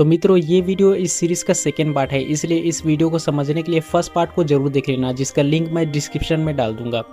तो मित्रों, ये वीडियो इस सीरीज़ का सेकेंड पार्ट है, इसलिए इस वीडियो को समझने के लिए फर्स्ट पार्ट को जरूर देख लेना, जिसका लिंक मैं डिस्क्रिप्शन में डाल दूंगा।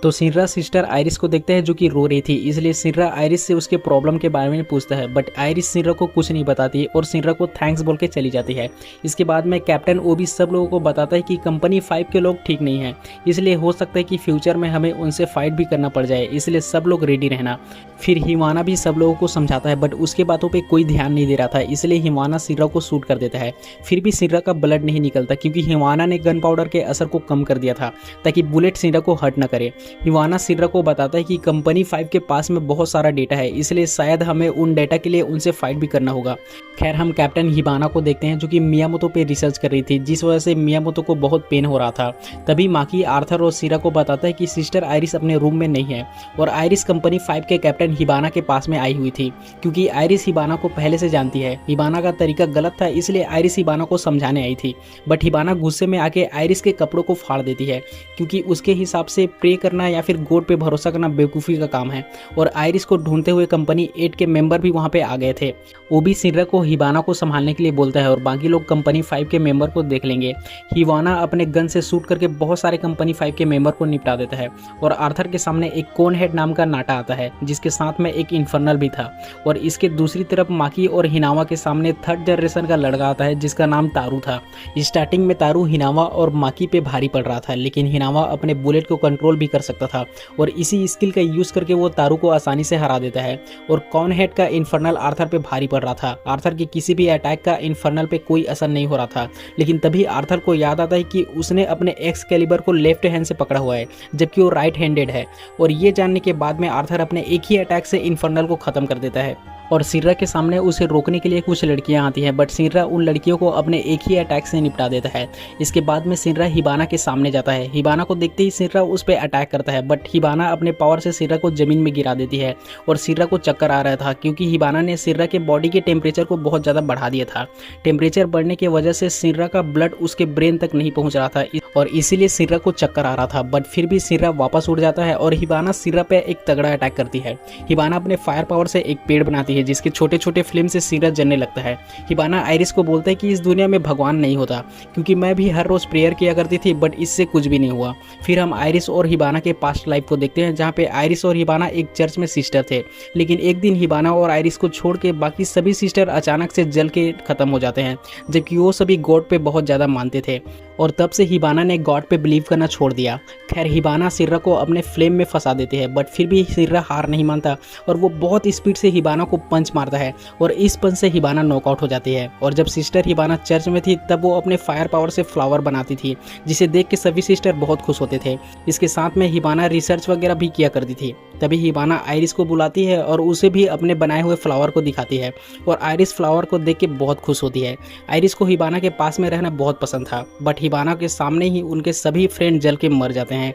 तो सिनरा सिस्टर आयरिस को देखते हैं जो कि रो रही थी, इसलिए सिनरा आयरिस से उसके प्रॉब्लम के बारे में पूछता है, बट आयरिस सिनरा को कुछ नहीं बताती और सिनरा को थैंक्स बोल के चली जाती है। इसके बाद में कैप्टन ओबी सब लोगों को बताता है कि कंपनी 5 के लोग ठीक नहीं हैं, इसलिए हो सकता है कि फ्यूचर में हमें उनसे फाइट भी करना पड़ जाए, इसलिए सब लोग रेडी रहना। फिर हिवाना भी सब लोगों को समझाता है, बट उसके बातों पे कोई ध्यान नहीं दे रहा था, इसलिए हिवाना सिनरा को शूट कर देता है। फिर भी सिनरा का ब्लड नहीं निकलता, क्योंकि हिवाना ने गन पाउडर के असर को कम कर दिया था ताकि बुलेट सिनरा को हर्ट न करे। हिवाना सिनरा को बताता है कि कंपनी 5 के पास में बहुत सारा डेटा है, इसलिए शायद हमें उन डेटा के लिए उनसे फाइट भी करना होगा। खैर, हम कैप्टन हिबाना को देखते हैं जो कि मियामोतो पे रिसर्च कर रही थी, जिस वजह से मियामोतो को बहुत पेन हो रहा था। तभी माकी आर्थर और सीरा को बताता है कि सिस्टर आयरिस अपने रूम में नहीं है और आयरिस कंपनी 5 के कैप्टन हिबाना के पास में आई हुई थी, क्योंकि आयरिस हिबाना को पहले से जानती है। हिबाना का तरीका गलत था, इसलिए आयरिस हिबाना को समझाने आई थी, बट हिबाना गुस्से में आके आयरिस के कपड़ों को फाड़ देती है, क्योंकि उसके हिसाब से प्रे करना या फिर गॉड पे भरोसा करना बेवकूफ़ी का काम है। और आयरिस को ढूंढते हुए कंपनी 8 के मेंबर भी वहां पे आ गए थे। ओबी सिनरा को हिबाना को संभालने के लिए बोलता है और बाकी लोग कंपनी 5 के मेंबर को देख लेंगे। हिबाना अपने गन से शूट करके बहुत सारे कंपनी 5 के मेंबर को निपटा देता है और आर्थर के सामने एक कोन हेड नाम का नाटा आता है, जिसके साथ में एक इन्फर्नल भी था। और इसके दूसरी तरफ माकी और हिनावा के सामने 3rd जनरेशन का लड़का आता है, जिसका नाम तारू था। स्टार्टिंग में तारू हिनावा और माकी पे भारी पड़ रहा था, लेकिन हिनावा अपने बुलेट को कंट्रोल भी कर सकता था और इसी स्किल का यूज करके वो तारू को आसानी से हरा देता है। और कॉन हेड का इन्फर्नल आर्थर पे भारी पड़ रहा था। आर्थर के किसी भी अटैक का इन्फर्नल पे कोई असर नहीं हो रहा था, लेकिन तभी आर्थर को याद आता है कि उसने अपने एक्सकैलिबर को लेफ्ट हैंड से पकड़ा हुआ है, जबकि वो राइट हैंडेड है। और ये जानने के बाद में आर्थर अपने एक ही अटैक से इन्फर्नल को खत्म कर देता है। और सिनरा के सामने उसे रोकने के लिए कुछ लड़कियां आती हैं, बट सिनरा उन लड़कियों को अपने एक ही अटैक से निपटा देता है। इसके बाद में सिनरा हिबाना के सामने जाता है। हिबाना को देखते ही सिनरा उस पर अटैक करता है, बट हिबाना अपने पावर से सिनरा को जमीन में गिरा देती है और सिनरा को चक्कर आ रहा था, क्योंकि हिबाना ने सिनरा के बॉडी के टेम्परेचर को बहुत ज़्यादा बढ़ा दिया था। टेम्परेचर बढ़ने की वजह से सिनरा का ब्लड उसके ब्रेन तक नहीं पहुँच रहा था और इसीलिए सिनरा को चक्कर आ रहा था। बट फिर भी सिनरा वापस उड़ जाता है और हिबाना सिनरा पे एक तगड़ा अटैक करती है। हिबाना अपने फायर पावर से एक पेड़ बनाती है, जिसके छोटे छोटे फ्लेम से सिनरा जलने लगता है। हिबाना आयरिस को बोलता है कि इस दुनिया में भगवान नहीं होता, क्योंकि मैं भी हर रोज प्रेयर किया करती थी, बट इससे कुछ भी नहीं हुआ। फिर हम आयरिस और हिबाना के पास्ट लाइफ को देखते हैं, जहाँ पे आयरिस और हिबाना एक चर्च में सिस्टर थे, लेकिन एक दिन हिबाना और आयरिस को छोड़ के बाकी सभी सिस्टर अचानक से जल के खत्म हो जाते हैं, जबकि वो सभी गॉड पे बहुत ज़्यादा मानते थे। और तब से हिबाना ने गॉड पे बिलीव करना छोड़ दिया। खैर, हिबाना सिनरा को अपने फ्लेम में फंसा देते हैं, बट फिर भी सिनरा हार नहीं मानता और वो बहुत स्पीड से हिबाना को पंच मारता है और इस पंच से हिबाना नॉकआउट हो जाती है। और जब सिस्टर हिबाना चर्च में थी, तब वो अपने फायर पावर से फ्लावर बनाती थी, जिसे देख के सभी सिस्टर बहुत खुश होते थे। इसके साथ में हिबाना रिसर्च वगैरह भी किया करती थी। तभी हिबाना आयरिस को बुलाती है और उसे भी अपने बनाए हुए फ्लावर को दिखाती है और आयरिस फ्लावर को देख के बहुत खुश होती है। आयरिस को हिबाना के पास में रहना बहुत पसंद था, बट हिबाना के सामने ही उनके सभी फ्रेंड जल के मर जाते हैं।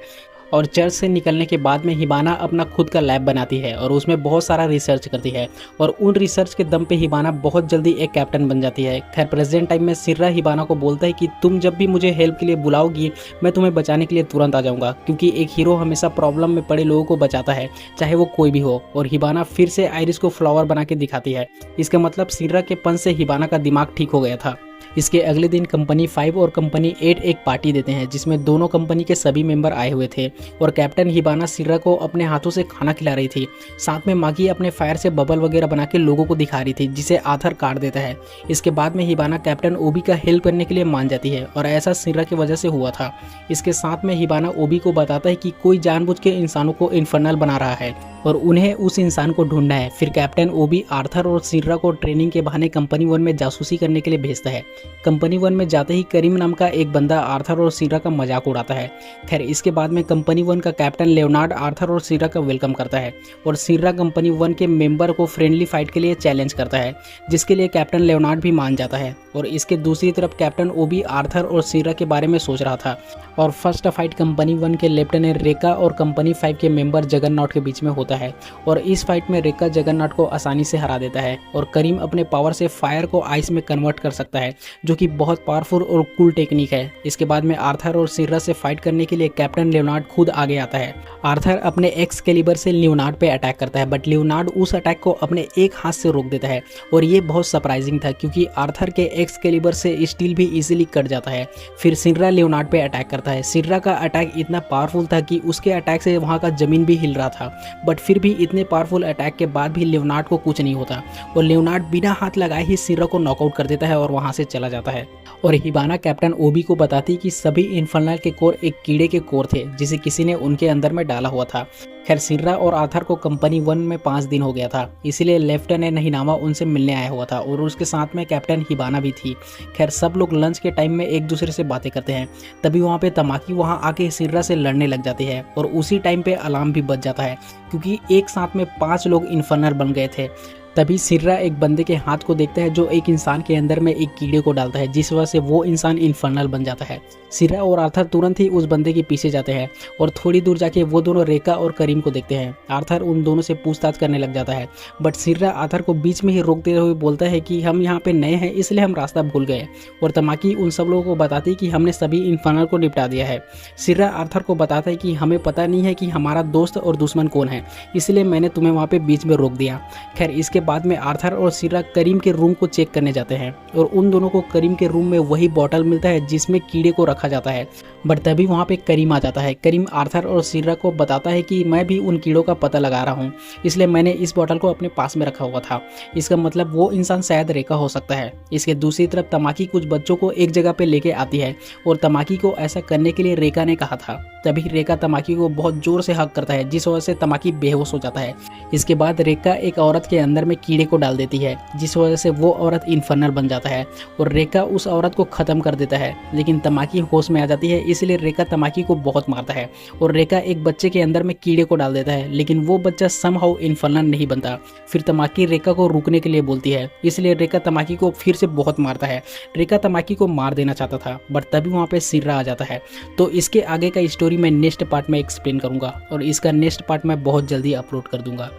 और चर्च से निकलने के बाद में हिबाना अपना खुद का लैब बनाती है और उसमें बहुत सारा रिसर्च करती है और उन रिसर्च के दम पे हिबाना बहुत जल्दी एक कैप्टन बन जाती है। खैर, प्रेजेंट टाइम में सिनरा हिबाना को बोलता है कि तुम जब भी मुझे हेल्प के लिए बुलाओगी, मैं तुम्हें बचाने के लिए तुरंत आ जाऊंगा, क्योंकि एक हीरो हमेशा प्रॉब्लम में पड़े लोगों को बचाता है, चाहे वो कोई भी हो। और हिबाना फिर से आयरिस को फ्लावर बना के दिखाती है। इसका मतलब सिनरा के पंच से हिबाना का दिमाग ठीक हो गया था। इसके अगले दिन कंपनी 5 और कंपनी 8 एक पार्टी देते हैं, जिसमें दोनों कंपनी के सभी मेंबर आए हुए थे और कैप्टन हिबाना सिनरा को अपने हाथों से खाना खिला रही थी। साथ में मागी अपने फायर से बबल वगैरह बना के लोगों को दिखा रही थी, जिसे आर्थर काट देता है। इसके बाद में हिबाना कैप्टन ओबी का हेल्प करने के लिए मान जाती है और ऐसा सिनरा की वजह से हुआ था। इसके साथ में हिबाना ओबी को बताता है कि कोई जानबूझ के इंसानों को इन्फर्नल बना रहा है और उन्हें उस इंसान को ढूंढना है। फिर कैप्टन ओबी आर्थर और सिनरा को ट्रेनिंग के बहाने कंपनी 1 में जासूसी करने के लिए भेजता है। कंपनी 1 में जाते ही करीम नाम का एक बंदा आर्थर और सिनरा का मजाक उड़ाता है। खैर, इसके बाद में कंपनी 1 का कैप्टन लेओनार्ड आर्थर और सिनरा का वेलकम करता है और सिनरा कंपनी 1 के मेंबर को फ्रेंडली फाइट के लिए चैलेंज करता है, जिसके लिए कैप्टन लेओनार्ड भी मान जाता है। और इसके दूसरी तरफ कैप्टन ओबी आर्थर और सिर्रा के बारे में सोच रहा था। और फर्स्ट फाइट कंपनी 1 के लेफ्टिनेंट रेका और कंपनी 5 के मेंबर जगरनॉट के बीच में होता है और इस फाइट में रेका जगरनॉट को आसानी से हरा देता है और करीम अपने पावर से फायर को आइस में कन्वर्ट कर सकता है, जो कि बहुत पावरफुल और कूल टेक्निक है। इसके बाद में आर्थर और सिर्रा से फाइट करने के लिए कैप्टन लियोनार्ड खुद आगे आता है। आर्थर अपने एक्सकेलिबर से लियोनार्ड पे अटैक करता है, बट लियोनार्ड उस अटैक को अपने एक हाथ से रोक देता है और ये बहुत सरप्राइजिंग था क्योंकि आर्थर के एक्सकेलिबर से स्टील भी इजीली कट जाता है। फिर सिर्रा लियोनार्ड पे अटैक करता है। सिर्रा का अटैक इतना पावरफुल था कि उसके अटैक से वहाँ का जमीन भी हिल रहा था, बट फिर भी इतने पावरफुल अटैक के बाद भी लियोनार्ड को कुछ नहीं होता और लियोनार्ड बिना हाथ लगाए ही सिर्रा को नॉकआउट कर देता है और वहाँ से चला जाता है। और हिबाना कैप्टन ओबी को बताती कि सभी इन्फर्नल के कोर एक कीड़े के कोर थे जिसे किसी ने उनके अंदर में डाला हुआ था। खैर सिर्रा और आर्थर को कंपनी 1 में 5 दिन हो गया था, इसीलिए लेफ्टिनेंट हिनामा उनसे मिलने आया हुआ था और उसके साथ में कैप्टन हिबाना भी थी। खैर सब लोग लंच के टाइम में एक दूसरे से बातें करते हैं, तभी वहाँ पे तमाकी वहाँ आके सिर्रा से लड़ने लग जाती है और उसी टाइम पे अलार्म भी बज जाता है क्योंकि एक साथ में 5 लोग इन्फर्नल बन गए थे। तभी सिर्रा एक बंदे के हाथ को देखता है जो एक इंसान के अंदर में एक कीड़े को डालता है, जिस वजह से वो इंसान इन्फर्नल बन जाता है। सिर्रा और आर्थर तुरंत ही उस बंदे के पीछे जाते हैं और थोड़ी दूर जाके वो दोनों रेका और करीम को देखते हैं। आर्थर उन दोनों से पूछताछ करने लग जाता है, बट सिर्रा आर्थर को बीच में ही रोकते हुए बोलता है कि हम यहाँ पे नए हैं इसलिए हम रास्ता भूल गए। और तमाकी उन सब लोगों को बताती कि हमने सभी इन्फर्नल को निपटा दिया है। सिर्रा आर्थर को बताता है कि हमें पता नहीं है कि हमारा दोस्त और दुश्मन कौन है, इसलिए मैंने तुम्हें वहाँ पे बीच में रोक दिया। खैर इसके बाद में आर्थर और सिर्रा करीम के रूम को चेक करने जाते हैं और उन दोनों को करीम के रूम में वही बॉटल मिलता है जिसमें कीड़े को रखा जाता है। बट तभी वहाँ पे करीम आ जाता है। करीम आर्थर और सिर्रा को बताता है कि मैं भी उन कीड़ों का पता लगा रहा हूँ, इसलिए मैंने इस बॉटल को अपने पास में रखा हुआ था। इसका मतलब वो इंसान शायद रेका हो सकता है। इसके दूसरी तरफ तमाकी कुछ बच्चों को एक जगह पे लेके आती है और तमाकी को ऐसा करने के लिए रेका ने कहा था। तभी रेका तमाकी को बहुत जोर से हक करता है, जिस वजह से तमाकी बेहोश हो जाता है। इसके बाद रेका एक औरत के अंदर में कीड़े को डाल देती है, जिस वजह से वो औरत इन्फर्नल बन जाता है और रेका उस औरत को खत्म कर देता है। लेकिन तमाकी होश में आ जाती है, इसलिए रेका तमाकी को बहुत मारता है और रेका एक बच्चे के अंदर में कीड़े को डाल देता है, लेकिन वो बच्चा समहाउ इन्फर्नल नहीं बनता। फिर तमाकी रेका को रुकने के लिए बोलती है, इसलिए रेका तमाकी को फिर से बहुत मारता है। रेका तमाकी को मार देना चाहता था, बट तभी वहाँ पे सिर्रा आ जाता है। तो इसके आगे का स्टोरी मैं नेक्स्ट पार्ट में एक्सप्लेन करूंगा और इसका नेक्स्ट पार्ट मैं बहुत जल्दी अपलोड कर दूंगा।